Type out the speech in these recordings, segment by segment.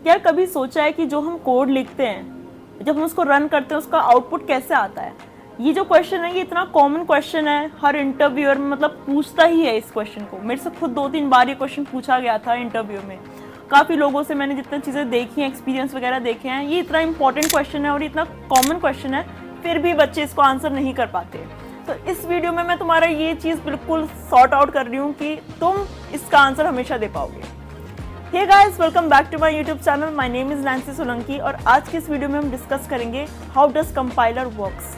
क्या कभी सोचा है कि जो हम कोड लिखते हैं, जब हम उसको रन करते हैं, उसका आउटपुट कैसे आता है? ये जो क्वेश्चन है, ये इतना कॉमन क्वेश्चन है, हर इंटरव्यूअर मतलब पूछता ही है इस क्वेश्चन को। मेरे से खुद 2-3 बार ये क्वेश्चन पूछा गया था इंटरव्यू में। काफ़ी लोगों से मैंने जितनी चीज़ें देखी हैं, एक्सपीरियंस वगैरह देखे हैं, ये इतना इंपॉर्टेंट क्वेश्चन है और इतना कॉमन क्वेश्चन है, फिर भी बच्चे इसको आंसर नहीं कर पाते। तो इस वीडियो में मैं तुम्हारा ये चीज़ बिल्कुल सॉर्ट आउट कर रही हूँ कि तुम इसका आंसर हमेशा दे पाओगे। Hey guys, welcome back to my YouTube channel. My name is Nancy Solanki और आज की इस वीडियो में हम डिस्कस करेंगे हाउ डज कंपाइलर वर्क्स।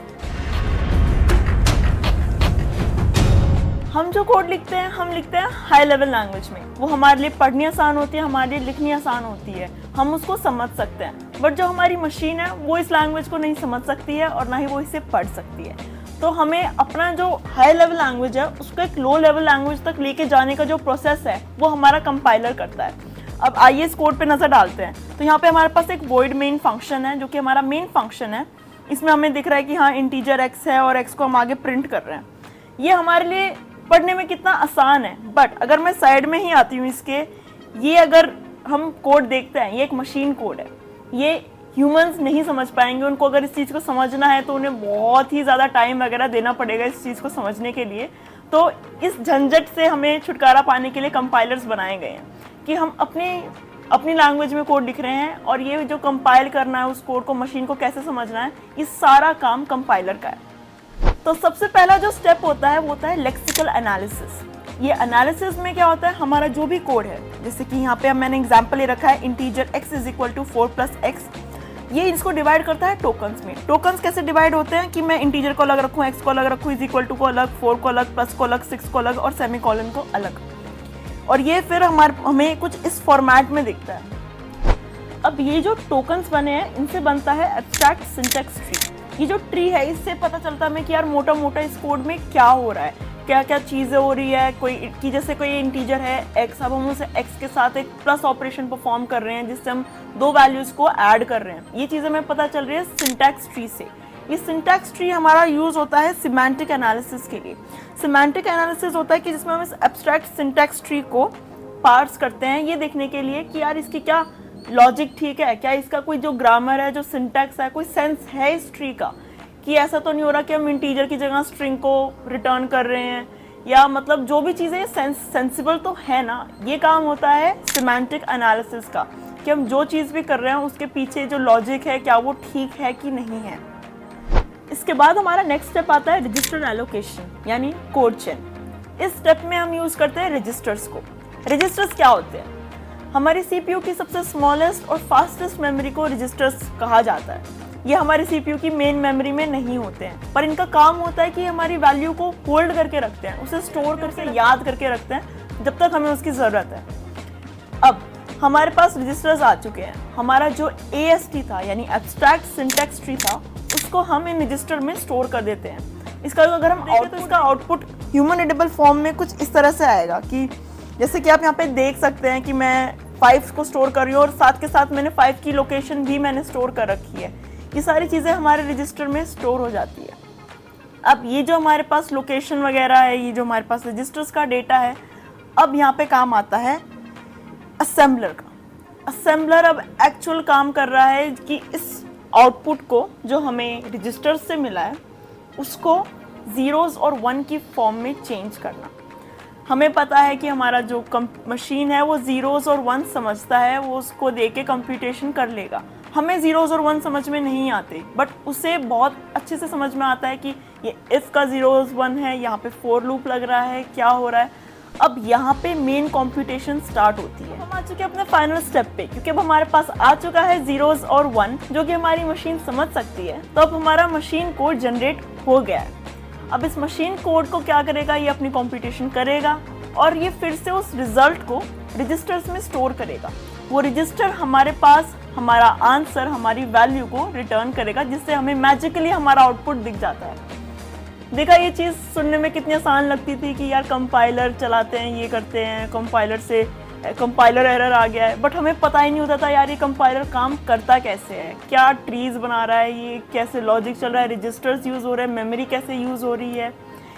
हम जो कोड लिखते हैं, हम लिखते हैं हाई लेवल लैंग्वेज में। वो हमारे लिए पढ़नी आसान होती है, हमारे लिए लिखनी आसान होती है, हम उसको समझ सकते हैं। बट जो हमारी मशीन है वो इस लैंग्वेज को नहीं समझ सकती है और ना ही वो इसे पढ़ सकती है। तो हमें अपना जो हाई लेवल लैंग्वेज है उसको एक लो लेवल लैंग्वेज तक लेके जाने का जो प्रोसेस है वो हमारा कंपाइलर करता है। अब आइए इस कोड पे नज़र डालते हैं। तो यहाँ पे हमारे पास एक वॉइड मेन फंक्शन है जो कि हमारा मेन फंक्शन है। इसमें हमें दिख रहा है कि हाँ इंटीजर एक्स है और एक्स को हम आगे प्रिंट कर रहे हैं। ये हमारे लिए पढ़ने में कितना आसान है, बट अगर मैं साइड में ही आती हूँ इसके, ये अगर हम कोड देखते हैं, ये एक मशीन कोड है, ये ह्यूमंस नहीं समझ पाएंगे। उनको अगर इस चीज़ को समझना है तो उन्हें बहुत ही ज़्यादा टाइम वगैरह देना पड़ेगा इस चीज़ को समझने के लिए। तो इस झंझट से हमें छुटकारा पाने के लिए कंपाइलर्स बनाए गए हैं कि हम अपनी लैंग्वेज में कोड लिख रहे हैं और ये जो कंपाइल करना है उस कोड को, मशीन को कैसे समझना है, ये सारा काम कंपाइलर का है। तो सबसे पहला जो स्टेप होता है वो होता है लेक्सिकल एनालिसिस। ये एनालिसिस में क्या होता है, हमारा जो भी कोड है, जैसे कि यहाँ पे मैंने एग्जांपल ले रखा है integer x is equal to 4 + x, ये इसको डिवाइड करता है टोकन्स में। टोकन्स कैसे डिवाइड होते हैं कि मैं इंटीजर को अलग रखूँ, x को अलग रखूँ, इज इक्वल टू को अलग, 4 को अलग, प्लस को अलग, 6 को अलग और सेमीकोलन को अलग। और ये फिर हमें कुछ इस फॉर्मेट में दिखता है। अब ये जो टोकन्स बने हैं इनसे बनता है एब्स्ट्रैक्ट सिंटैक्स ट्री। ये जो ट्री है इससे पता चलता है हमें कि यार मोटा मोटा इस कोड में क्या हो रहा है, क्या क्या चीज़ें हो रही है। कोई कि जैसे कोई इंटीजर है x, अब हम उसे x के साथ एक प्लस ऑपरेशन परफॉर्म कर रहे हैं जिससे हम दो वैल्यूज़ को ऐड कर रहे हैं। ये चीज़ें हमें पता चल रही है सिंटैक्स ट्री से। ये सिंटैक्स ट्री हमारा यूज़ होता है सिमेंटिक एनालिसिस के लिए। सिमेंटिक एनालिसिस होता है कि जिसमें हम इस एब्स्ट्रैक्ट सिंटैक्स ट्री को पार्स करते हैं ये देखने के लिए कि यार इसकी क्या लॉजिक ठीक है, क्या इसका कोई जो ग्रामर है, जो सिंटैक्स है, कोई सेंस है इस ट्री का, कि ऐसा तो नहीं हो रहा कि हम इंटीजर की जगह स्ट्रिंग को रिटर्न कर रहे हैं, या मतलब जो भी चीज़ें सेंसिबल तो है ना। ये काम होता है सिमेंटिक एनालिसिस का कि हम जो चीज़ भी कर रहे हैं उसके पीछे जो लॉजिक है क्या वो ठीक है कि नहीं है। इसके बाद हमारा नेक्स्ट स्टेप आता है रजिस्टर एलोकेशन यानी कोड चेन। इस स्टेप में हम यूज़ करते हैं रजिस्टर्स को। रजिस्टर्स क्या होते हैं? हमारी सीपीयू की सबसे स्मॉलेस्ट और फास्टेस्ट मेमोरी को रजिस्टर्स कहा जाता है। ये हमारे सीपीयू की मेन मेमोरी में नहीं होते हैं, पर इनका काम होता है कि हमारी वैल्यू को होल्ड करके रखते हैं, उसे स्टोर करके याद करके रखते हैं जब तक हमें उसकी ज़रूरत है। अब हमारे पास रजिस्टर्स आ चुके हैं। हमारा जो AST था यानी एब्स्ट्रैक्ट सिंटैक्स ट्री था उसको हम इन रजिस्टर में स्टोर कर देते हैं। इसका अगर हम देखें तो इसका आउटपुट ह्यूमन रीडेबल फॉर्म में कुछ इस तरह से आएगा कि जैसे कि आप यहाँ पे देख सकते हैं कि मैं 5 को स्टोर कर रही हूँ और साथ के साथ मैंने 5 की लोकेशन भी मैंने स्टोर कर रखी है। ये सारी चीज़ें हमारे रजिस्टर में स्टोर हो जाती है। अब ये जो हमारे पास लोकेशन वगैरह है, ये जो हमारे पास रजिस्टर्स का डेटा है, अब यहाँ पे काम आता है असेंबलर का। असेंबलर अब एक्चुअल काम कर रहा है कि इस आउटपुट को जो हमें रजिस्टर से मिला है उसको ज़ीरोज़ और 1 की फॉर्म में चेंज करना। हमें पता है कि हमारा जो मशीन है वो ज़ीरोज़ और 1 समझता है, वो उसको दे के कंप्यूटेशन कर लेगा। हमें ज़ीरोज़ और 1 समझ में नहीं आते, बट उसे बहुत अच्छे से समझ में आता है कि ये इफ़ का 0 1 है, यहाँ पे फॉर लूप लग रहा है, क्या हो रहा है। अब यहाँ पे मेन कंप्यूटेशन स्टार्ट होती है। हम आ चुके हैं अपने फाइनल स्टेप पे, क्योंकि अब हमारे पास आ चुका है ज़ीरोज़ और 1 जो कि हमारी मशीन समझ सकती है। तो अब हमारा मशीन कोड जनरेट हो गया है। अब इस मशीन कोड को क्या करेगा, ये अपनी कंप्यूटेशन करेगा और ये फिर से उस रिजल्ट को रजिस्टर्स में स्टोर करेगा। वो रजिस्टर हमारे पास हमारा आंसर, हमारी वैल्यू को रिटर्न करेगा, जिससे हमें मैजिकली हमारा आउटपुट दिख जाता है। देखा, ये चीज़ सुनने में कितनी आसान लगती थी कि यार कंपाइलर चलाते हैं, ये करते हैं, कंपाइलर से कंपाइलर एरर आ गया है, बट हमें पता ही नहीं होता था यार ये कंपाइलर काम करता कैसे है, क्या ट्रीज बना रहा है, ये कैसे लॉजिक चल रहा है, रजिस्टर्स यूज़ हो रहे हैं, मेमोरी कैसे यूज़ हो रही है।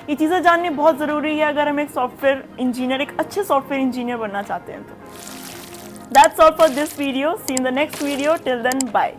ये चीज़ें जाननी बहुत ज़रूरी है अगर हम एक सॉफ्टवेयर इंजीनियर, एक अच्छे सॉफ्टवेयर इंजीनियर बनना चाहते हैं। तो That's all for this video. See you in the next video. Till then, bye.